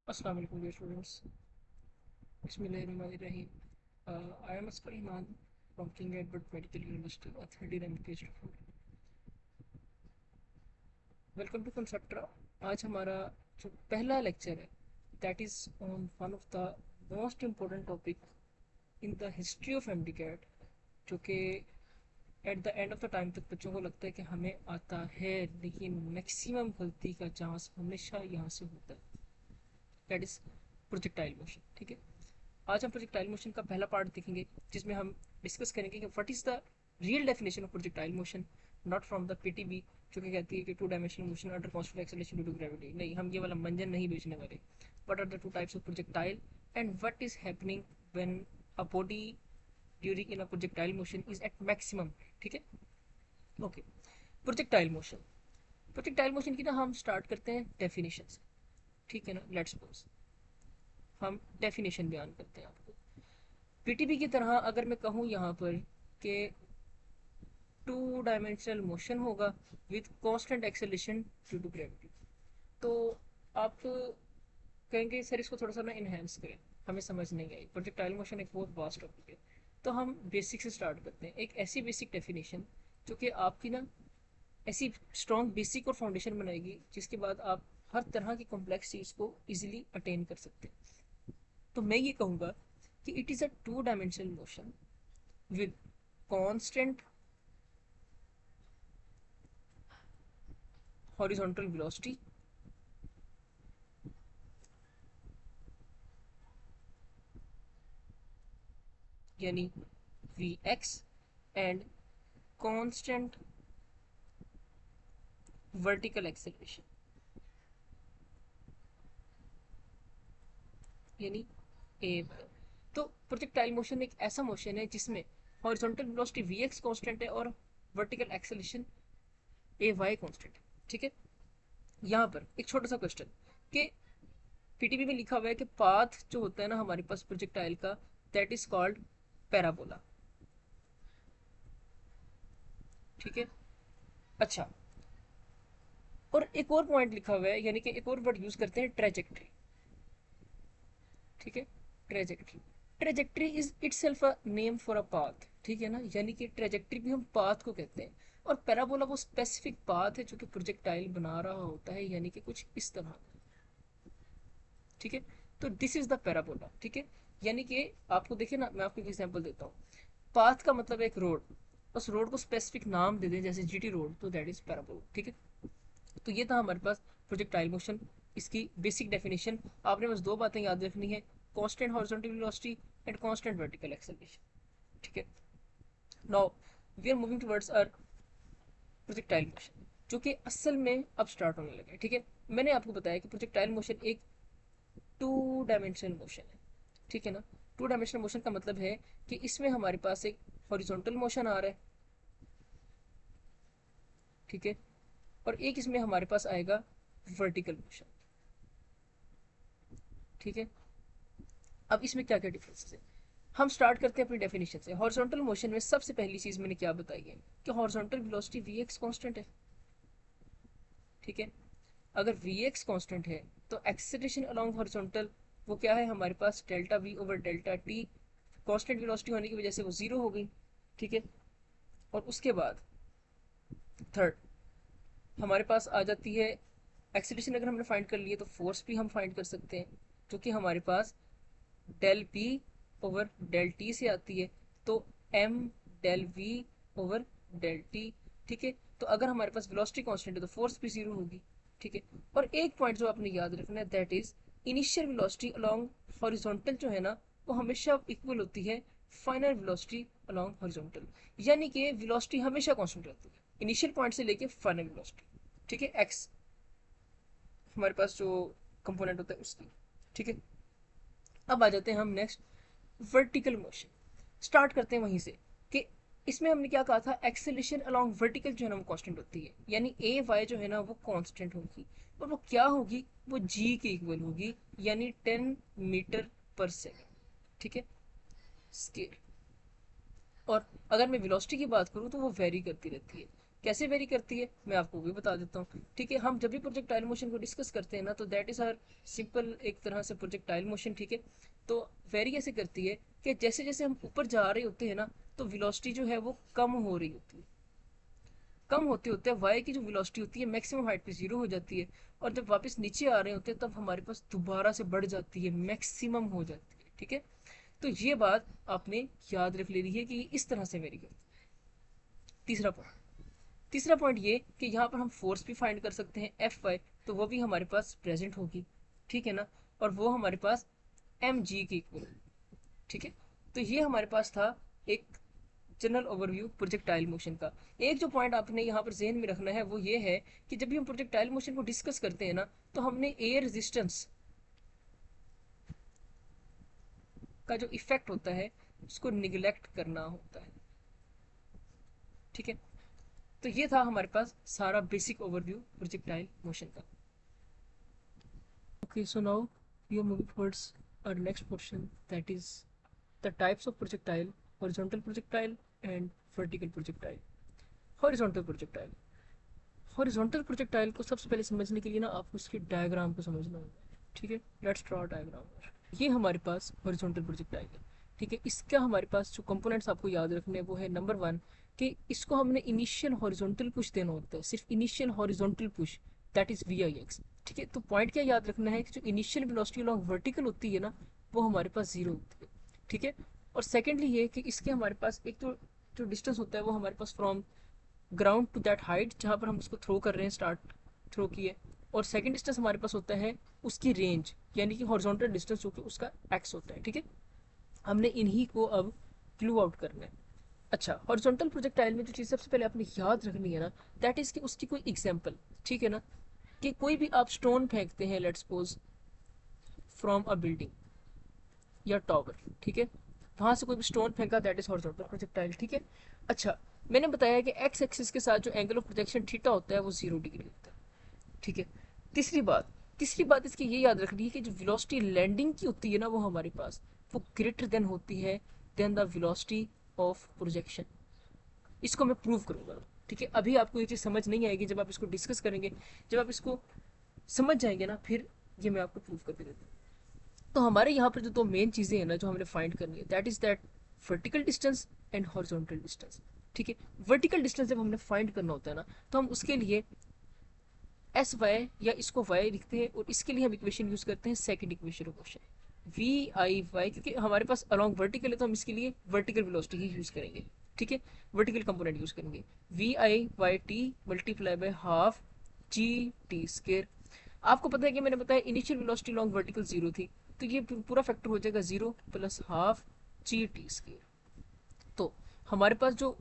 अस्सलाम वालेकुम dear students. बिस्मिल्लाहिर्रहमानिर्रहीम। I am Askar Iman from King Edward Medical University, a 3D rank student. Welcome to Conceptra. आज हमारा जो पहला लेक्चर है that is on one of the most important topic in the history of MDCAT, जो कि at the end of the time तक बच्चों को लगता है कि हमें आता है, लेकिन मैक्सिमम गलती का चांस हमेशा यहाँ से होता है। That is projectile motion. ठीक है, आज हम प्रोजेक्टाइल मोशन का पहला पार्ट देखेंगे, जिसमें हम डिस्कस करेंगे कि what is the real definition of projectile motion, not from the PTB जो कि कहती है कि two dimensional motion under constant acceleration due to gravity. नहीं, हम ये वाला मंजन नहीं बेचने वाले। What are the two types of projectile and what is happening when a body during in a projectile motion is at maximum. ठीक है, okay. Projectile motion, projectile motion की ना हम स्टार्ट करते हैं डेफिनेशन से। ठीक है ना, लेट्स सपोज हम डेफिनेशन बयान करते हैं आपको। पीटीबी की तरह अगर मैं कहूँ यहाँ पर कि टू डायमेंशनल मोशन होगा with constant acceleration due to gravity, तो आप कहेंगे सर इसको थोड़ा सा ना इन्हेंस करें, हमें समझ नहीं आई। प्रोजेक्टाइल मोशन एक बहुत वास्ट टॉपिक है, तो हम बेसिक से स्टार्ट करते हैं। एक ऐसी बेसिक डेफिनेशन जो कि आपकी ना ऐसी स्ट्रॉन्ग बेसिक और फाउंडेशन बनाएगी जिसके बाद आप हर तरह की कॉम्प्लेक्स चीज़ को इजीली अटेन कर सकते हैं। तो मैं ये कहूँगा कि it is a to dimensional motion with constant horizontal velocity, यानी Vx and constant vertical acceleration, यानी a। तो प्रोजेक्टाइल मोशन एक ऐसा मोशन है जिसमें हॉरिजॉन्टल वेलोसिटी Vx कांस्टेंट है और वर्टिकल एक्सेलरेशन Ay कांस्टेंट है। ठीक है, यहाँ पर एक छोटा सा क्वेश्चन कि पीटीबी में लिखा हुआ है कि पाथ जो होता है ना हमारे पास प्रोजेक्टाइल का, दैट इज कॉल्ड पैराबोला। ठीक है, अच्छा। और एक और पॉइंट लिखा हुआ है, यानी कि एक और वर्ड यूज करते हैं, ट्रेजेक्ट्री। ठीक है, trajectory, trajectory is itself a name for a path. ठीक है ना, यानी कि ट्रेजेक्ट्री भी हम पाथ को कहते हैं। और पैराबोला वो स्पेसिफिक पाथ है जो कि प्रोजेक्टाइल बना रहा होता है, यानी कि कुछ इस तरह। ठीक है, तो दिस इज द पैराबोला। ठीक है, यानी कि आपको देखिए ना, मैं आपको एक एग्जांपल देता हूँ। पाथ का मतलब एक रोड, उस रोड को स्पेसिफिक नाम दे दें जैसे जीटी रोड, तो दैट इज पैराबोला। ठीक है, तो ये था हमारे पास प्रोजेक्टाइल मोशन, इसकी बेसिक डेफिनेशन। आपने बस दो बातें याद रखनी है, constant horizontal velocity and constant vertical acceleration. ठीक है, now we are moving towards our projectile motion, जो कि असल में अब स्टार्ट होने लगा है। ठीक है, मैंने आपको बताया कि प्रोजेक्टाइल मोशन एक टू डायमेंशनल मोशन है। ठीक है ना, टू डायमेंशनल मोशन का मतलब है कि इसमें हमारे पास एक हॉरिजॉन्टल मोशन आ रहा है। ठीक है, और एक इसमें हमारे पास आएगा वर्टिकल मोशन। ठीक है, अब इसमें क्या क्या डिफरेंसेस है, हम स्टार्ट करते हैं अपनी डेफिनेशन से। हॉरिजॉन्टल मोशन में सबसे पहली चीज मैंने क्या बताई है कि हॉरिजॉन्टल वेलोसिटी Vx कांस्टेंट है। ठीक है, अगर Vx कांस्टेंट है तो एक्सेलरेशन अलोंग हॉरिजॉन्टल वो क्या है हमारे पास, delta V over delta T. Constant velocity होने की वजह से वो जीरो हो गई। ठीक है, और उसके बाद थर्ड हमारे पास आ जाती है एक्सेलरेशन। अगर हमने फाइंड कर लिए तो फोर्स भी हम फाइंड कर सकते हैं, जो कि हमारे पास del P over del T से आती है, तो M del V over del T. ठीक है, तो अगर हमारे पास वेलोसिटी कांस्टेंट है तो फोर्स भी जीरो होगी। ठीक है, और एक पॉइंट जो आपने याद रखना है, that is initial velocity along horizontal जो है ना, वो हमेशा इक्वल होती है फाइनल वेलोसिटी अलोंग हॉरिजॉन्टल, यानी कि वेलोसिटी हमेशा कांस्टेंट रहती है इनिशियल पॉइंट से लेके फाइनल वेलोसिटी। ठीक है, एक्स हमारे पास जो कंपोनेंट होता है उसकी। ठीक है, अब आ जाते हैं हम नेक्स्ट वर्टिकल मोशन, स्टार्ट करते हैं वहीं से कि इसमें हमने क्या कहा था, एक्सेलरेशन अलोंग वर्टिकल जो है ना वो कांस्टेंट होती है, यानी ए वाई जो है ना वो कांस्टेंट होगी। और वो क्या होगी, वो जी के इक्वल होगी, यानी 10 मीटर पर सेकेंड। ठीक है, स्केल। और अगर मैं वेलोसिटी की बात करूँ तो वो वेरी करती रहती है। कैसे वेरी करती है मैं आपको भी बता देता हूँ। ठीक है, हम जब भी प्रोजेक्टाइल मोशन को डिस्कस करते हैं ना, तो दैट इज आवर सिंपल एक तरह से प्रोजेक्टाइल मोशन। ठीक है, तो वेरी कैसे करती है कि जैसे जैसे हम ऊपर जा रहे होते हैं ना, तो वेलोसिटी जो है वो कम हो रही होती है। कम होते होते वाई की जो वेलोसिटी होती है मैक्सिमम हाइट पे जीरो हो जाती है, और जब वापस नीचे आ रहे होते हैं तब हमारे पास दोबारा से बढ़ जाती है, मैक्सिमम हो जाती है। ठीक है, तो ये बात आपने याद रख लेनी है कि इस तरह से वेरी करती है। तीसरा पॉइंट ये कि यहाँ पर हम फोर्स भी फाइंड कर सकते हैं एफ वाई, तो वो भी हमारे पास प्रेजेंट होगी। ठीक है ना, और वो हमारे पास एम जी के इक्वल। ठीक है, तो ये हमारे पास था एक जनरल ओवरव्यू प्रोजेक्टाइल मोशन का। एक जो पॉइंट आपने यहाँ पर जहन में रखना है वो ये है कि जब भी हम प्रोजेक्टाइल मोशन को डिस्कस करते हैं ना, तो हमने एयर रेजिस्टेंस का जो इफेक्ट होता है उसको निगलेक्ट करना होता है। ठीक है, तो ये था हमारे पास सारा बेसिक ओवरव्यू प्रोजेक्टाइल मोशन का। Okay, so now we are moving towards our next portion, that is the types of projectile, horizontal projectile and vertical projectile. Horizontal projectile, horizontal projectile को सबसे पहले समझने के लिए ना आपको उसकी डायग्राम को समझना होगा। ठीक है, लेट्स ड्रॉ डायग्राम। ये हमारे पास हॉरिजॉन्टल प्रोजेक्टाइल है। ठीक है, इसका हमारे पास जो कंपोनेंट्स आपको याद रखने हैं वो है नंबर वन, कि इसको हमने इनिशियल हॉरिजॉन्टल पुश देना होता है, सिर्फ initial horizontal push, that is V I X. ठीक है, तो पॉइंट क्या याद रखना है कि जो इनिशियल वेलोसिटी अलॉन्ग वर्टिकल होती है ना, वो हमारे पास जीरो होती है। ठीक है, और सेकेंडली ये कि इसके हमारे पास एक तो जो डिस्टेंस होता है वो हमारे पास from ground to that height जहाँ पर हम उसको थ्रो कर रहे हैं, स्टार्ट थ्रो किए, और सेकंड डिस्टेंस हमारे पास होता है उसकी रेंज, यानी कि हॉरिजॉन्टल डिस्टेंस जो कि उसका एक्स होता है। ठीक है, हमने इन्हीं को अब क्लू आउट करना है। अच्छा, हॉरिजॉन्टल प्रोजेक्टाइल में जो चीज़ सबसे पहले आपने याद रखनी है ना, दैट इज कि उसकी कोई एग्जाम्पल। ठीक है ना, कि कोई भी आप स्टोन फेंकते हैं, let's suppose from a building या टॉवर। ठीक है, वहां से कोई भी स्टोन फेंका, दैट इज हॉरिजॉन्टल प्रोजेक्टाइल। ठीक है, अच्छा, मैंने बताया कि एक्स एक्सिस के साथ जो एंगल ऑफ प्रोजेक्शन थीटा होता है वो 0 डिग्री होता है। ठीक है, तीसरी बात इसकी ये याद रखनी है कि जो वेलोसिटी लैंडिंग की होती है ना, वो हमारे पास वो ग्रेटर देन होती है than the velocity of projection. इसको मैं प्रूव करूंगा। ठीक है, अभी आपको ये चीज़ समझ नहीं आएगी, जब आप इसको डिस्कस करेंगे, जब आप इसको समझ जाएंगे ना, फिर ये मैं आपको प्रूव करके देता हूँ। तो हमारे यहाँ पर जो दो मेन चीज़ें हैं ना जो हमने फाइंड करनी है, that is that vertical distance and horizontal distance. ठीक है, वर्टिकल डिस्टेंस जब हमने फाइंड करना होता है ना, तो हम उसके लिए एस वाई या इसको वाई लिखते हैं, और इसके लिए हम इक्वेशन यूज करते हैं second equation of motion V I Y, क्योंकि हमारे पास अलॉन्ग वर्टिकल है तो हम इसके लिए वर्टिकल वेलोसिटी ही यूज करेंगे। ठीक है, वर्टिकल कंपोनेंट यूज करेंगे, V I Y T multiply by half G T square. आपको पता है कि मैंने बताया initial velocity long vertical zero थी, तो ये पूरा फैक्टर हो जाएगा zero plus half G T square. तो हमारे पास जो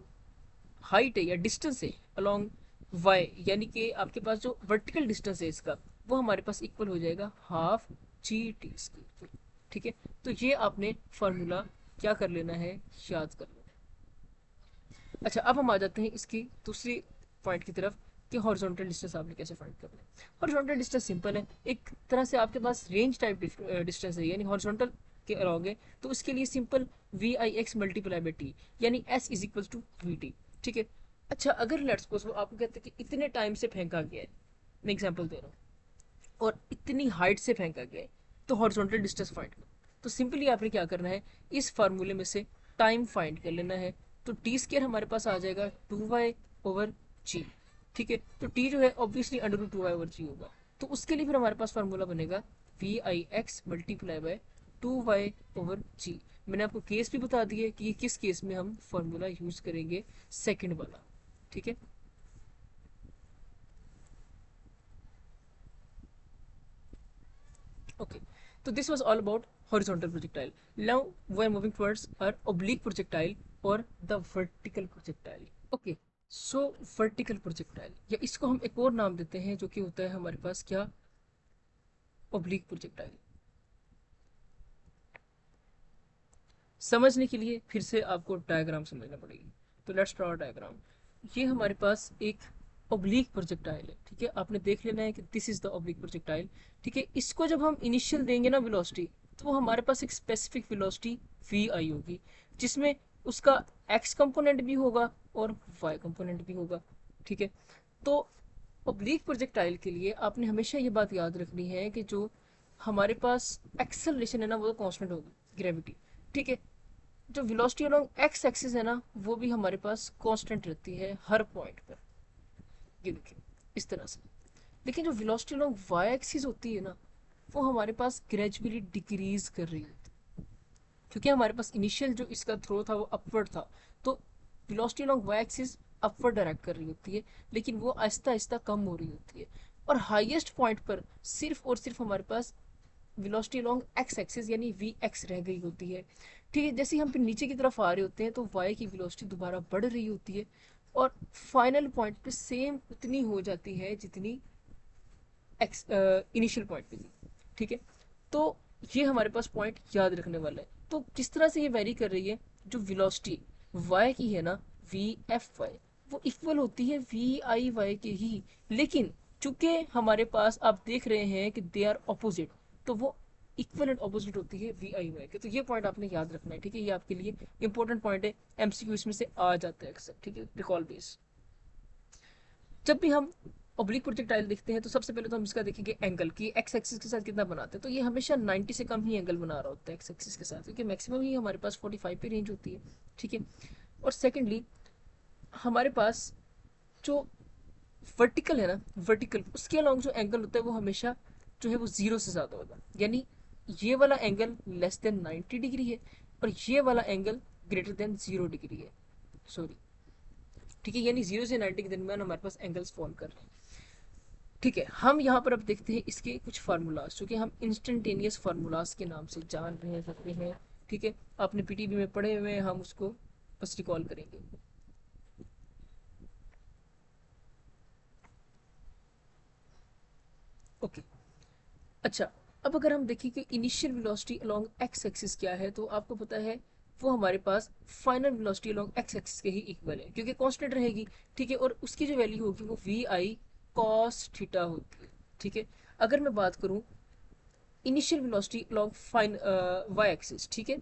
हाइट है या डिस्टेंस है अलॉन्ग वाई, यानी कि आपके पास जो वर्टिकल डिस्टेंस है इसका, वो हमारे पास इक्वल हो जाएगा हाफ जी टी स्क्वायर। ठीक है, तो ये आपने फार्मूला क्या कर लेना है, याद कर लेना। अच्छा, अब हम आ जाते हैं इसकी दूसरी पॉइंट की तरफ कि हॉरिजॉन्टल डिस्टेंस आपने कैसे फाइंड करना है। हॉरिजॉन्टल डिस्टेंस सिंपल है, एक तरह से आपके पास रेंज टाइप डिस्टेंस है, यानी हॉरिजॉन्टल के अलॉन्ग है, तो उसके लिए simple V I X multiply by T, यानी S is equal to V T. ठीक है, अच्छा, अगर लेट्स सपोज वो आपको कहते हैं कि इतने टाइम से फेंका गया है, मैं एग्जांपल दे रहा हूँ, और इतनी हाइट से फेंका गया है, तो हॉरिजॉन्टल डिस्टेंस फाइंड करो। तो सिंपली आपने क्या करना है, इस फार्मूले में से टाइम फाइंड कर लेना है। तो टी स्केयर हमारे पास आ जाएगा 2y/g। ठीक है, तो टी जो है ऑब्वियसली √2y/g होगा, तो उसके लिए फिर हमारे पास फार्मूला बनेगा V I X multiply by 2y/g। मैंने आपको केस भी बता दिया कि ये किस केस में हम फार्मूला यूज करेंगे, सेकेंड वाला। ठीक है, okay, so this was all about horizontal projectile. Now we are moving towards our oblique projectile or the vertical projectile. Okay, so vertical projectile, या इसको हम एक और नाम देते हैं जो कि होता है हमारे पास क्या, oblique projectile। समझने के लिए फिर से आपको डायग्राम समझना पड़ेगी, तो लेट्स ड्रॉ डायग्राम। ये हमारे पास एक ओब्लिक प्रोजेक्टाइल है। ठीक है, आपने देख लेना है कि this is the oblique projectile. ठीक है, इसको जब हम इनिशियल देंगे ना वेलोसिटी, तो वो हमारे पास एक स्पेसिफिक वेलोसिटी वी आई होगी, जिसमें उसका एक्स कंपोनेंट भी होगा और वाई कंपोनेंट भी होगा, ठीक है। तो ऑब्लिक प्रोजेक्टाइल के लिए आपने हमेशा ये बात याद रखनी है कि जो हमारे पास एक्सेलरेशन है ना वो तो कांस्टेंट होगी, ग्रेविटी, ठीक है। जो वेलोसिटी अलोंग एक्स एक्सिस है ना वो भी हमारे पास कांस्टेंट रहती है हर पॉइंट पर, ये देखिए इस तरह से। लेकिन जो वेलोसिटी अलोंग वाई एक्सिस होती है ना वो हमारे पास ग्रेजुअली डिक्रीज कर रही होती है, क्योंकि हमारे पास इनिशियल जो इसका थ्रो था वो अपवर्ड था, तो velocity along Y axis upward direct कर रही होती है, लेकिन वो आहिस्ता आहिस्ता कम हो रही होती है। और हाईएस्ट पॉइंट पर सिर्फ और सिर्फ हमारे पास वेलोसिटी अलोंग एक्स एक्सिस यानी वी एक्स रह गई होती है, ठीक है। जैसे ही हम फिर नीचे की तरफ आ रहे होते हैं तो वाई की वेलोसिटी दोबारा बढ़ रही होती है और फाइनल पॉइंट पे सेम उतनी हो जाती है जितनी एक्स इनिशियल पॉइंट पे थी, ठीक है। तो ये हमारे पास पॉइंट याद रखने वाला है। तो किस तरह से ये वेरी कर रही है, जो वेलोसिटी वाई की है ना वी एफ वाई, वो इक्वल होती है वी आई वाई के ही, लेकिन चूंकि हमारे पास आप देख रहे हैं कि दे आर ऑपोजिट, तो वो इक्वल एंड ऑपोजिट होती है वी आई वाई के। तो ये पॉइंट आपने याद रखना है, ठीक है। ये आपके लिए इंपॉर्टेंट पॉइंट है, एमसीक्यू इसमें से आ जाता है अक्सर, ठीक है, रिकॉल बेस। जब भी हम ऑब्लिक प्रोजेक्टाइल देखते हैं तो सबसे पहले तो हम इसका देखेंगे एंगल की एक्स एक्सिस के साथ कितना बनाते हैं। तो ये हमेशा 90 से कम ही एंगल बना रहा होता है एक्स एक्सिस के साथ, क्योंकि मैक्सिमम ही हमारे पास 45 पे रेंज होती है, ठीक है। और सेकेंडली हमारे पास जो वर्टिकल है ना, वर्टिकल उसके अलॉन्ग जो एंगल होता है वो हमेशा जो है वो जीरो से ज़्यादा होगा, यानी ये वाला एंगल लेस देन 90 डिग्री है और ये वाला एंगल ग्रेटर देन 0 डिग्री है, सॉरी, ठीक है। यानी 0 से 90 के दरमियान हमारे पास एंगल्स फॉल कर रहे हैं, ठीक है। हम यहाँ पर अब देखते हैं इसके कुछ फार्मूलाज, जो कि हम इंस्टेंटेनियस फार्मूलाज के नाम से जान रहे हैं, सकते हैं, ठीक है। आपने पीटीबी में पढ़े हुए हैं, हम उसको बस रिकॉल करेंगे। ओके, अच्छा। अब अगर हम देखें कि initial velocity along X axis क्या है, तो आपको पता है वो हमारे पास final velocity along X axis के ही इक्वल है, क्योंकि कांस्टेंट रहेगी, ठीक है। और उसकी जो वैल्यू होगी वो वी आई कॉस थीटा होती है, ठीक है। अगर मैं बात करूं initial velocity along fine Y axis, ठीक है,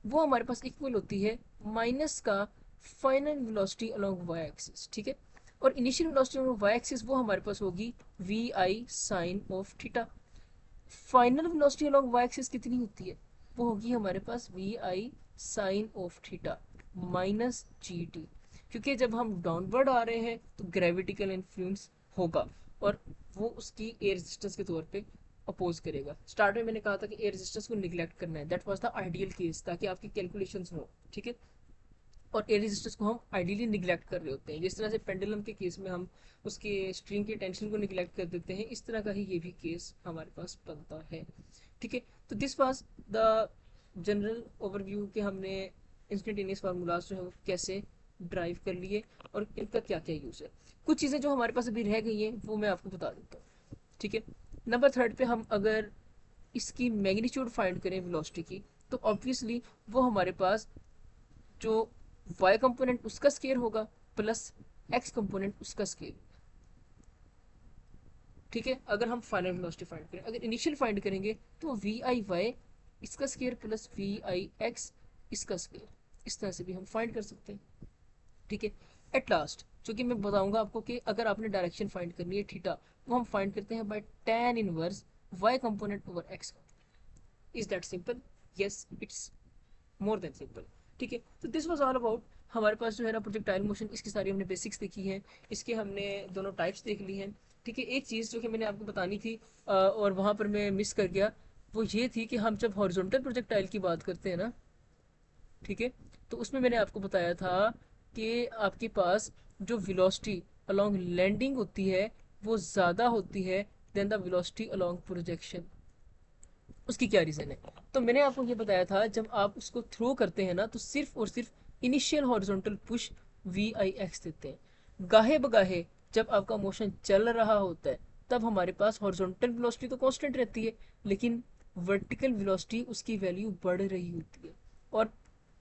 वो हमारे पास इक्वल होती है माइनस का final velocity along Y axis, ठीक है। और initial velocity along Y axis वो हमारे पास होगी V I sine of theta. Final velocity along Y axis कितनी होती है, वो होगी हमारे पास V I sine of theta minus G T, क्योंकि जब हम डाउनवर्ड आ रहे हैं तो ग्रेविटिकल इन्फ्लुएंस होगा और वो उसकी एयर रेजिस्टेंस के तौर पे अपोज करेगा। स्टार्ट में मैंने कहा था कि एयर रेजिस्टेंस को निगलेक्ट करना है, that was the ideal case, ताकि आपकी कैलकुलेशंस हो, ठीक है। और एयर रेजिस्टेंस को हम आइडियली निगलेक्ट कर रहे होते हैं, जिस तरह से पेंडुलम के केस में हम उसके स्ट्रिंग की टेंशन को निगलेक्ट कर देते हैं, इस तरह का ही ये भी केस हमारे पास बनता है, ठीक है। तो this was the general overview के हमने इंस्टेंटेनियस फार्मूलाज जो है वो कैसे ड्राइव कर लिए और इनका क्या क्या यूज़ है। कुछ चीज़ें जो हमारे पास अभी रह गई हैं वो मैं आपको बता देता हूँ, ठीक है। नंबर थर्ड पे हम अगर इसकी मैग्नीट्यूड फाइंड करें वेलोसिटी की, तो ऑब्वियसली वो हमारे पास जो y कंपोनेंट उसका स्केयर होगा प्लस x कंपोनेंट उसका स्केयर, ठीक है। अगर हम फाइनल वेलोसिटी फाइंड करें, अगर इनिशियल फाइंड करेंगे तो वी आई वाई इसका square plus V I X इसका स्केयर, इस तरह से भी हम फाइंड कर सकते हैं, ठीक है। एट लास्ट जो कि मैं बताऊंगा आपको कि अगर आपने डायरेक्शन फाइंड करनी है थीटा, वो हम फाइंड करते हैं by tan inverse y component over x। Is that simple? Yes, it's more than simple, ठीक है। तो दिस वाज ऑल अबाउट हमारे पास जो है ना प्रोजेक्टाइल मोशन, इसकी सारी हमने बेसिक्स देखी हैं, इसके हमने दोनों टाइप्स देख ली हैं, ठीक है। एक चीज़ जो कि मैंने आपको बतानी थी और वहाँ पर मैं मिस कर गया, वो ये थी कि हम जब हॉरिजॉन्टल प्रोजेक्टाइल की बात करते हैं ना, ठीक है, तो उसमें मैंने आपको बताया था कि आपके पास जो वेलोसिटी अलोंग लैंडिंग होती है वो ज़्यादा होती है than the velocity along projection. उसकी क्या रीज़न है, तो मैंने आपको ये बताया था जब आप उसको थ्रो करते हैं ना तो सिर्फ और सिर्फ initial horizontal push V I X देते हैं, गाहे बगाहे जब आपका मोशन चल रहा होता है तब हमारे पास हॉरिजॉन्टल वेलोसिटी तो कांस्टेंट रहती है, लेकिन वर्टिकल वेलोसिटी उसकी वैल्यू बढ़ रही होती है। और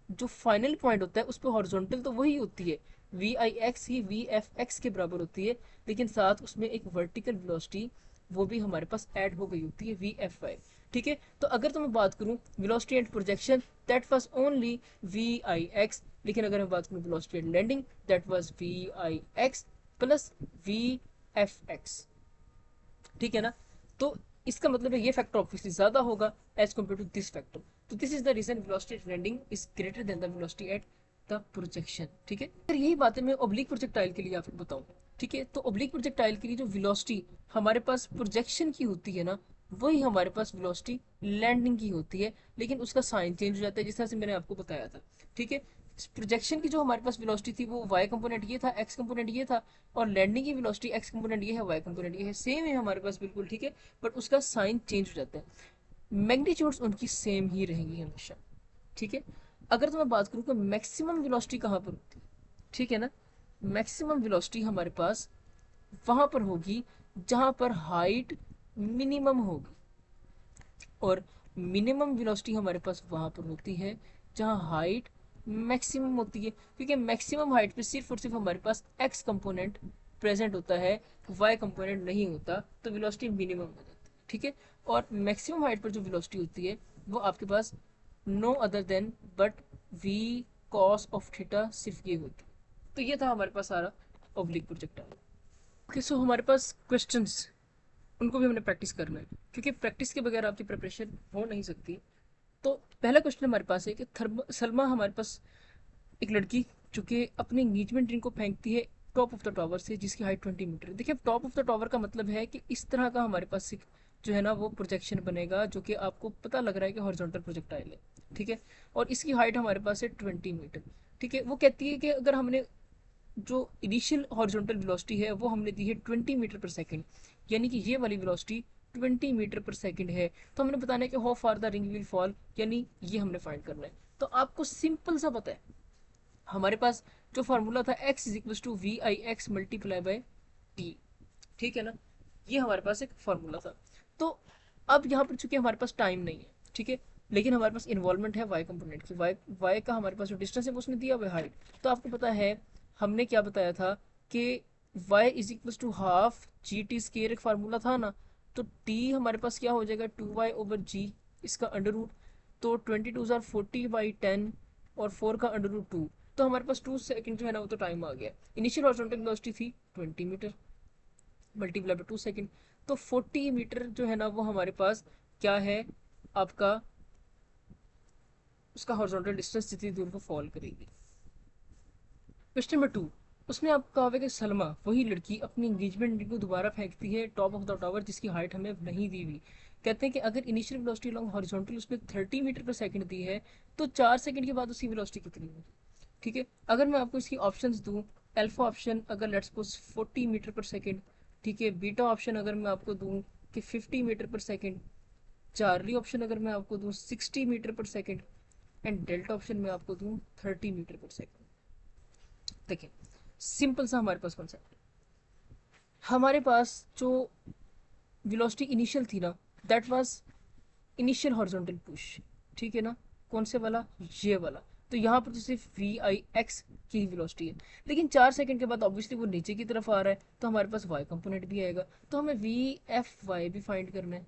जो फाइनल पॉइंट होता है उस पर हॉरिजॉन्टल तो वही होती है, वी आई एक्स ही वी एफ एक्स के बराबर होती है, लेकिन साथ उसमें एक वर्टिकल वेलोसिटी वो भी हमारे पास ऐड हो गई होती है वी एफ वाई, ठीक है। तो अगर तो मैं बात करूं velocity and projection that was only V I X. लेकिन अगर हम बात करें velocity at landing, that was V I X plus V F X. ठीक है ना। तो इसका मतलब है ये फैक्टर ऑब्वियसली ज्यादा होगा as compared to this factor. तो this is the reason velocity at landing is greater than the velocity at the projection. ठीक है, फिर यही बात है मैं ओब्लिक प्रोजेक्टाइल के लिए आपको बताऊं। ठीक है, तो ओब्लिक प्रोजेक्टाइल के लिए जो वेलोसिटी हमारे पास प्रोजेक्शन की होती है ना, वही हमारे पास वेलोसिटी लैंडिंग की होती है, लेकिन उसका साइन चेंज हो जाता है जिस तरह से मैंने आपको बताया था। ठीक है, प्रोजेक्शन की जो हमारे पास वेलोसिटी थी वो वाई कंपोनेंट ये था, एक्स कंपोनेंट ये था, और लैंडिंग की वेलोसिटी एक्स कंपोनेंट ये है, वाई कंपोनेंट ये है, सेम है हमारे पास बिल्कुल। ठीक है, बट उसका साइन चेंज हो जाता है। मैग्नीट्यूड्स उनकी सेम ही रहेंगी हमेशा। ठीक है, अगर तो मैं बात करूँ कि मैक्सिमम वेलोसिटी कहाँ पर होती है, ठीक है ना, मैक्सिमम वेलोसिटी हमारे पास वहां पर होगी जहां पर हाइट मिनिमम होगी, और मिनिमम वेलोसिटी हमारे पास वहां पर होती है जहां हाइट मैक्सिमम होती है, क्योंकि मैक्सिमम हाइट पे सिर्फ और सिर्फ हमारे पास एक्स कंपोनेंट प्रेजेंट होता है, वाई कंपोनेंट नहीं होता, तो वेलोसिटी मिनिमम हो जाती है। ठीक है, और मैक्सिमम हाइट पर जो वेलोसिटी होती है वो आपके पास no other than but V cos of theta सिर्फ ये होती है। तो ये था हमारे पास सारा ऑब्लिक प्रोजेक्टाइल। ओके, सो हमारे पास क्वेश्चंस, उनको भी हमने प्रैक्टिस करना है, क्योंकि प्रैक्टिस के बगैर आपकी प्रिपरेशन हो नहीं सकती। तो पहला क्वेश्चन हमारे पास है कि सलमा हमारे पास एक लड़की जो कि अपनी एंगेजमेंट रिंग को फेंकती है टॉप ऑफ द टावर से, जिसकी हाइट 20 मीटर है। देखिए, टॉप ऑफ द टावर का मतलब है कि इस तरह का हमारे पास एक जो है ना वो प्रोजेक्शन बनेगा, जो कि आपको पता लग रहा है कि हॉरिजॉन्टल प्रोजेक्टाइल है। ठीक है, और इसकी हाइट हमारे पास है 20 मीटर। ठीक है, वो कहती है कि अगर हमने जो इनिशियल हॉरिजॉन्टल वेलोसिटी है वो हमने दी है 20 मीटर पर सेकेंड, यानी कि ये वाली वेलोसिटी 20 मीटर पर सेकेंड है, तो हमने बताना है कि how far the ring will fall, यानी ये हमने फाइंड करना है। तो आपको सिंपल सा पता है, हमारे पास जो फार्मूला था x is equal to V I X multiply by T. ठीक है ना, ये हमारे पास एक फार्मूला था। तो अब यहाँ पर चूंकि हमारे पास टाइम नहीं है, ठीक है, लेकिन हमारे पास इन्वॉल्वमेंट है वाई कंपोनेंट की, वाई का हमारे पास जो डिस्टेंस है वो उसने दिया हुआ हाइट। तो आपको पता है हमने क्या बताया था कि y is equal to half G T square, एक फार्मूला था ना। तो t हमारे पास क्या हो जाएगा 2y/g, इसका अंडर रूट। तो 22 × 40/10 और 4 का अंडर रूट 2। तो हमारे पास 2 सेकंड जो है ना वो तो टाइम आ गया। इनिशियल हॉरिजॉन्टल वेलोसिटी थी 20 मीटर मल्टीप्लाई बाय 2 सेकंड, तो 40 मीटर जो है ना वो हमारे पास क्या है आपका, उसका हॉरिजॉन्टल डिस्टेंस जितनी दूर को फॉल करेगी। क्वेश्चन नंबर 2, उसने आपको कहा हुआ कि सलमा वही लड़की अपनी एंगेजमेंट रिंग को दोबारा फेंकती है टॉप ऑफ द टावर, जिसकी हाइट हमें नहीं दी हुई। कहते हैं कि अगर इनिशियल वेलोसिटी लॉन्ग हॉरिजॉन्टल उसने 30 मीटर पर सेकंड दी है, तो 4 सेकंड के बाद उसकी वेलोसिटी कितनी है। ठीक है, अगर मैं आपको इसकी ऑप्शंस दूं, अल्फा ऑप्शन अगर लेट्स सपोज 40 मीटर पर सेकंड, ठीक है, बीटा ऑप्शन अगर मैं आपको दूं कि 50 मीटर पर सेकंड, चार्ली ऑप्शन अगर मैं आपको दूं 60 मीटर पर सेकंड, एंड डेल्टा ऑप्शन मैं आपको दूं 30 मीटर पर सेकंड। देखिए, सिंपल सा हमारे पास कॉन्सेप्ट, हमारे पास जो वेलोसिटी इनिशियल थी ना, that was initial horizontal push. ठीक है ना, कौन से वाला, ये वाला। तो यहाँ पर तो सिर्फ वी आई एक्स की वेलोसिटी है, लेकिन 4 सेकंड के बाद ऑब्वियसली वो नीचे की तरफ आ रहा है, तो हमारे पास वाई कंपोनेंट भी आएगा, तो हमें वी एफ वाई भी फाइंड करना है।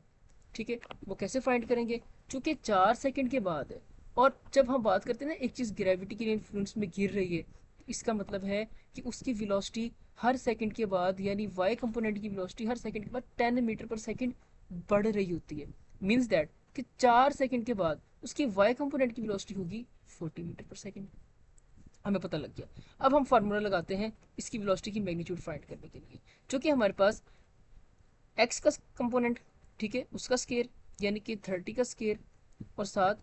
ठीक है, वो कैसे फाइंड करेंगे, चूंकि 4 सेकंड के बाद है, और जब हम बात करते हैं ना एक चीज़ ग्रेविटी के इन्फ्लुएंस में गिर रही है, इसका मतलब है कि उसकी वेलोसिटी हर सेकंड के बाद, यानी वाई कंपोनेंट की वेलोसिटी हर सेकंड के बाद 10 मीटर पर सेकंड बढ़ रही होती है। मीन्स दैट कि 4 सेकंड के बाद उसकी वाई कंपोनेंट की वेलोसिटी होगी 40 मीटर पर सेकंड। हमें पता लग गया। अब हम फार्मूला लगाते हैं इसकी वेलोसिटी की मैग्नीट्यूड फाइंड करने के लिए, जो कि हमारे पास एक्स का कंपोनेंट, ठीक है, उसका स्केयर यानी कि 30 का स्केयर, और साथ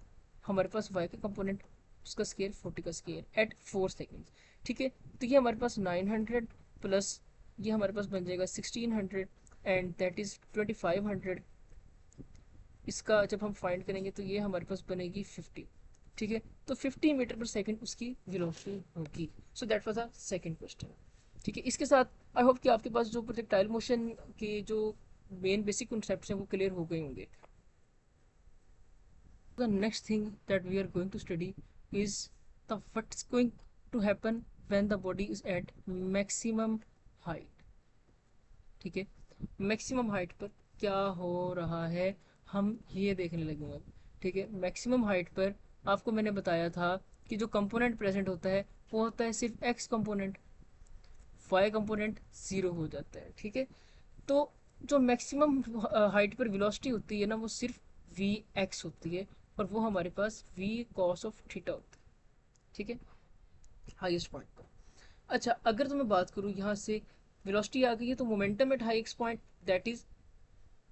हमारे पास वाई का कंपोनेंट उसका स्केयर 40 का स्केयर एट 4 सेकेंड। ठीक है, तो ये हमारे पास 900 प्लस ये हमारे पास बन जाएगा 1600, एंड दैट इज 2500। इसका जब हम फाइंड करेंगे तो ये हमारे पास बनेगी 50। ठीक है, तो 50 मीटर पर सेकंड उसकी वेलोसिटी होगी। So that was a second question. ठीक है, इसके साथ आई होप कि आपके पास जो प्रोजेक्टाइल मोशन के जो मेन बेसिक कॉन्सेप्ट्स हैं वो क्लियर हो गए होंगे। The next thing that we are going to study is the what's going to happen when the body is at maximum height। ठीक है, मैक्सिमम हाइट पर क्या हो रहा है हम ये देखने लगे अब। ठीक है, मैक्सिमम हाइट पर आपको मैंने बताया था कि जो कंपोनेंट प्रेजेंट होता है वो होता है सिर्फ X component, Y component zero हो जाता है, ठीक है। तो जो मैक्सिमम हाइट पर वेलोसिटी होती है ना वो सिर्फ वी एक्स होती है, और वो हमारे पास वी कॉस ऑफ थीटा होता है, ठीक है, हाईएस्ट पॉइंट पर। अच्छा, अगर तो मैं बात करूँ यहाँ से वेलोसिटी आ गई है तो momentum at high X point that is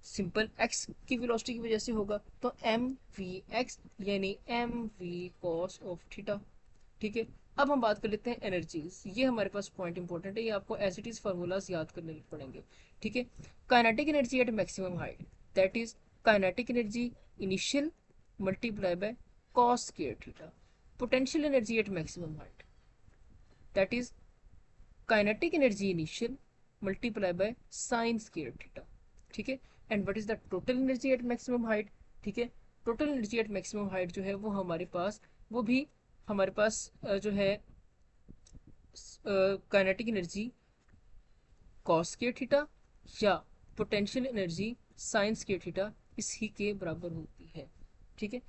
simple X की वेलोसिटी की वजह से होगा, तो एम वी एक्स यानी M V cos of theta, ठीक है। अब हम बात कर लेते हैं एनर्जीज, ये हमारे पास पॉइंट इंपॉर्टेंट है, ये आपको एज इट इज फार्मूलाज याद करने पड़ेंगे, ठीक है। Kinetic energy at maximum height that is kinetic energy initial multiply by cos square theta. Potential energy at maximum height that is kinetic energy initial multiply by sine square theta, ठीक है। And what is the total energy at maximum height, ठीक है। Total energy at maximum height जो है वो हमारे पास, वो भी हमारे पास जो है kinetic energy cos square theta या potential energy sine square theta इसी के बराबर होती है, ठीक है।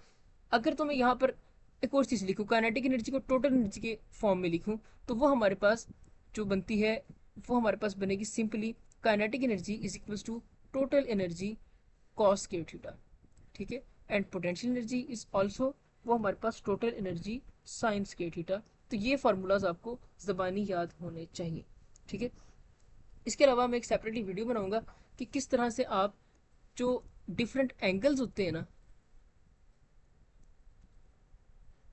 अगर तो मैं यहाँ पर एक और चीज़ लिखूँ, काइनेटिक एनर्जी को टोटल एनर्जी के फॉर्म में लिखूँ, तो वो हमारे पास जो बनती है वो हमारे पास बनेगी simply kinetic energy is equals to total energy cos square theta, ठीक है। And potential energy is also, वो हमारे पास total energy sine square theta. तो ये फार्मूलाज आपको ज़बानी याद होने चाहिए, ठीक है। इसके अलावा मैं एक सेपरेटली वीडियो बनाऊंगा कि किस तरह से आप जो डिफरेंट एंगल्स होते हैं ना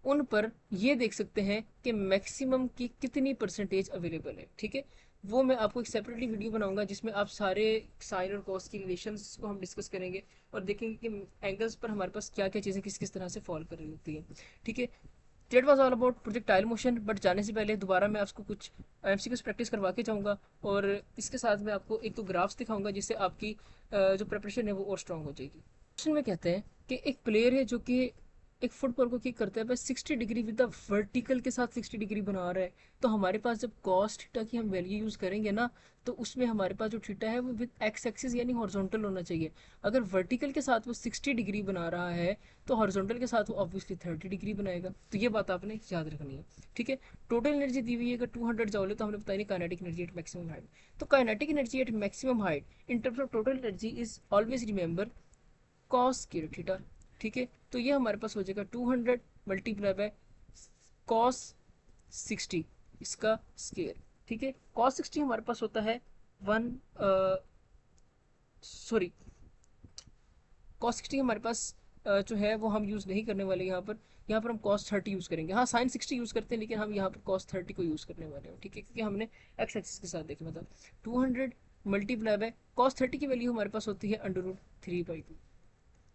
उन पर ये देख सकते हैं कि मैक्सिमम की कितनी परसेंटेज अवेलेबल है, ठीक है। वो मैं आपको एक सेपरेटली वीडियो बनाऊंगा जिसमें आप सारे साइन और कॉस की रिलेशंस को हम डिस्कस करेंगे और देखेंगे कि एंगल्स पर हमारे पास क्या क्या चीज़ें किस किस तरह से फॉल कर रही होती है, ठीक है। That was all about projectile motion. But जाने से पहले दोबारा मैं आपको कुछ एमसीक्यूज प्रैक्टिस करवा के जाऊंगा, और इसके साथ मैं आपको एक दो ग्राफ्स दिखाऊंगा जिससे आपकी जो प्रिपरेशन है वो और स्ट्रांग हो जाएगी। क्वेश्चन में कहते हैं कि एक प्लेयर है जो कि एक फुटबॉल को किक करता है बस 60 डिग्री विद द वर्टिकल के साथ 60 डिग्री बना रहा है, तो हमारे पास जब कॉस थीटा की हम वैल्यू यूज़ करेंगे ना तो उसमें हमारे पास जो थीटा है वो विद एक्स एक्सिस यानी हॉरिजॉन्टल होना चाहिए। अगर वर्टिकल के साथ वो 60 डिग्री बना रहा है तो हॉरिजॉन्टल के साथ वो ऑब्वियसली 30 डिग्री बनाएगा, तो ये बात आपने याद रखनी है, ठीक है। टोटल एनर्जी दी हुई है अगर 200 जूल है तो हमने बताया नहीं kinetic energy at maximum height, तो kinetic energy at maximum height in terms of total energy is always remember cos square theta, ठीक है। तो ये हमारे पास हो जाएगा 200 मल्टीप्लाई बाय कॉस 60 इसका स्क्वायर, ठीक है। कॉस 60 हमारे पास होता है वन सॉरी कॉस 60 हमारे पास जो है वो हम यूज़ नहीं करने वाले यहाँ पर हम कॉस 30 यूज़ करेंगे। हाँ, साइन 60 यूज़ करते हैं लेकिन हम यहाँ पर कॉस 30 को यूज़ करने वाले हैं, ठीक है, क्योंकि हमने एक्स एक्सिस के साथ देखा था। 200 मल्टीप्लाई बाय कॉस 30 की वैल्यू हमारे पास होती है √3/2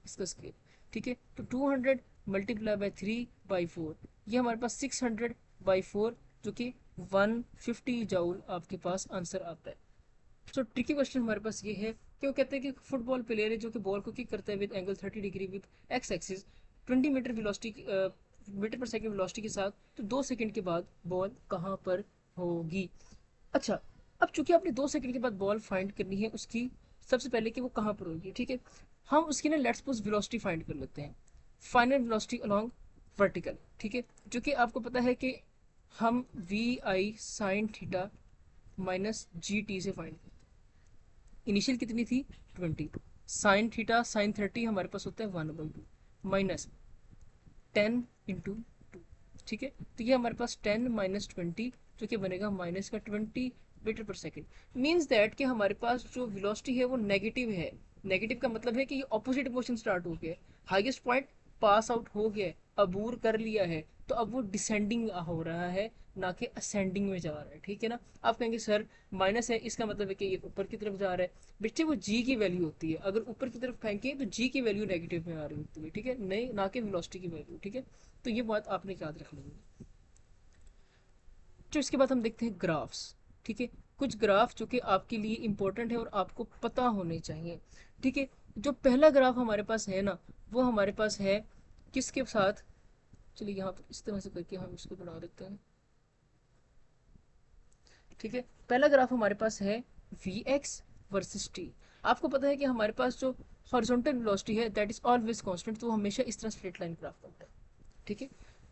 इसका स्केल, ठीक है। तो 200 मल्टीप्लाई बाय 3/4 ये हमारे पास 600/4 जो कि 150 जूल आपके पास आंसर आता है। तो ट्रिकी क्वेश्चन हमारे पास ये है कि वो कहते हैं कि फुटबॉल प्लेयर है जो कि बॉल को किक करता है with angle 30 degree with X axis 20 meter velocity meter पर सेकंड वेलोसिटी के साथ, तो 2 सेकंड के बाद बॉल कहाँ पर होगी। अच्छा, अब चूंकि आपने 2 सेकंड के बाद बॉल फाइंड करनी है उसकी सबसे पहले कि वो कहाँ पर होगी, ठीक है। हम उसकी ना लेट्स सपोज वेलोसिटी फाइंड कर लेते हैं, फाइनल वेलोसिटी अलोंग वर्टिकल, ठीक है, जो कि आपको पता है कि हम V I sine theta minus G T से फाइंड, इनिशियल कितनी थी 20, साइन थीटा साइन 30 हमारे पास होता है 1/2 माइनस 10 × 2, ठीक है। तो ये हमारे पास 10 माइनस 20 जो कि बनेगा माइनस का 20 मीटर पर सेकेंड। मीन्स दैट कि हमारे पास जो वेलोसिटी है वो नेगेटिव है। नेगेटिव का मतलब है कि ये ऑपोजिट मोशन स्टार्ट हो गया है, हाईएस्ट पॉइंट पास आउट हो गया है, अबूर कर लिया है, तो अब वो डिसेंडिंग हो रहा है ना कि असेंडिंग में जा रहा है, ठीक है ना। आप कहेंगे सर माइनस है इसका मतलब है कि ये ऊपर की तरफ जा रहा है। बच्चे वो जी की वैल्यू होती है, अगर ऊपर की तरफ फेंके तो जी की वैल्यू नेगेटिव में आ रही होती है, ठीक है, नहीं ना कि वेलोसिटी की वैल्यू, ठीक है। तो ये बात आपने याद रखनी है। तो इसके बाद हम देखते हैं ग्राफ्स, ठीक है, कुछ ग्राफ जो कि आपके लिए इंपॉर्टेंट है और आपको पता होने चाहिए, ठीक है। जो पहला ग्राफ हमारे पास है ना वो हमारे पास है किसके साथ, चलिए यहाँ पर इस तरह से करके हम इसको बना देते हैं, ठीक है। पहला ग्राफ हमारे पास है वी एक्स वर्सेस टी। आपको पता है कि हमारे पास जो हॉरिजॉन्टल वेलोसिटी है दैट इज ऑलवेज कांस्टेंट, तो हमेशा इस तरह स्ट्रेट लाइन ग्राफ बनता है, ठीक है।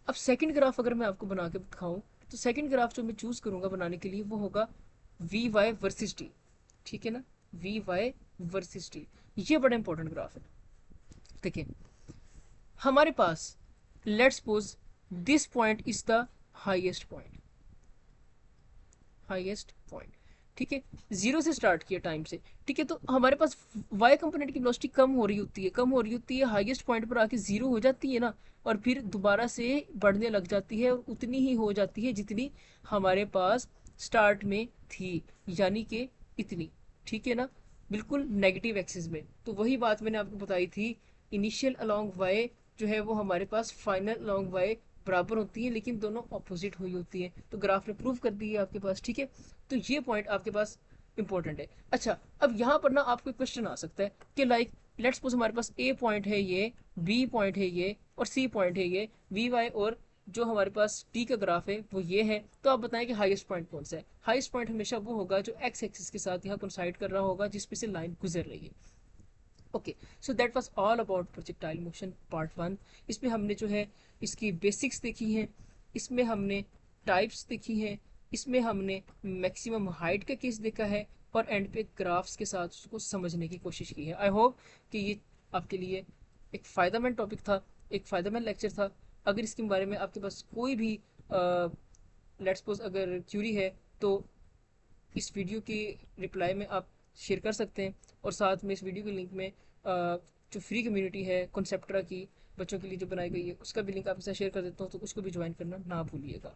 अब सेकंड ग्राफ अगर मैं आपको बना के दिखाऊं, तो सेकंड ग्राफ जो मैं चूज करूंगा बनाने के लिए वो होगा वी वाई वर्सेस टी, ठीक है ना, वी वाई वर्सेस टी। ये बड़ा इंपॉर्टेंट ग्राफ है। देखिए हमारे पास let's suppose this point is the highest point, highest point, ठीक है, जीरो से स्टार्ट किया टाइम से, ठीक है। तो हमारे पास वाई कंपोनेंट की वेलोसिटी कम हो रही होती है, कम हो रही होती है, हाईएस्ट पॉइंट पर आके जीरो हो जाती है ना, और फिर दोबारा से बढ़ने लग जाती है और उतनी ही हो जाती है जितनी हमारे पास स्टार्ट में थी, यानी कि इतनी, ठीक है ना, बिल्कुल नेगेटिव एक्सिस में। तो वही बात मैंने आपको बताई थी, इनिशियल अलोंग वाई जो है वो हमारे पास फाइनल अलोंग वाई बराबर होती है, लेकिन दोनों ऑपोजिट हुई होती है। तो ग्राफ ने प्रूव कर दी है आपके पास, ठीक है। तो ये पॉइंट आपके पास इंपॉर्टेंट है। अच्छा, अब यहाँ पर ना आपको क्वेश्चन आ सकता है कि लाइक लेट्स सपोज हमारे पास ए पॉइंट है ये, बी पॉइंट है ये और सी पॉइंट है ये, वी वाई और जो हमारे पास टी का ग्राफ है वो ये है। तो आप बताएं कि हाईएस्ट पॉइंट कौन सा है। हाईएस्ट पॉइंट हमेशा वो होगा जो एक्स एक्सिस के साथ यहाँ कोइंसाइड कर रहा होगा, जिसपे से लाइन गुजर रही है। Okay, so that was all about projectile motion part 1। इसमें हमने जो है इसकी बेसिक्स देखी हैं, इसमें हमने टाइप्स देखी हैं, इसमें हमने मैक्सिमम हाइट का केस देखा है, और एंड पे ग्राफ्स के साथ उसको समझने की कोशिश की है। आई होप कि ये आपके लिए एक फ़ायदेमंद टॉपिक था, एक फ़ायदेमंद लेक्चर था। अगर इसके बारे में आपके पास कोई भी लेट्स सपोज अगर क्यूरी है, तो इस वीडियो की रिप्लाई में आप शेयर कर सकते हैं, और साथ में इस वीडियो के लिंक में जो फ्री कम्युनिटी है कॉन्सेप्ट्रा की बच्चों के लिए जो बनाई गई है उसका भी लिंक आपके साथ शेयर कर देता हूँ, तो उसको भी ज्वाइन करना ना भूलिएगा।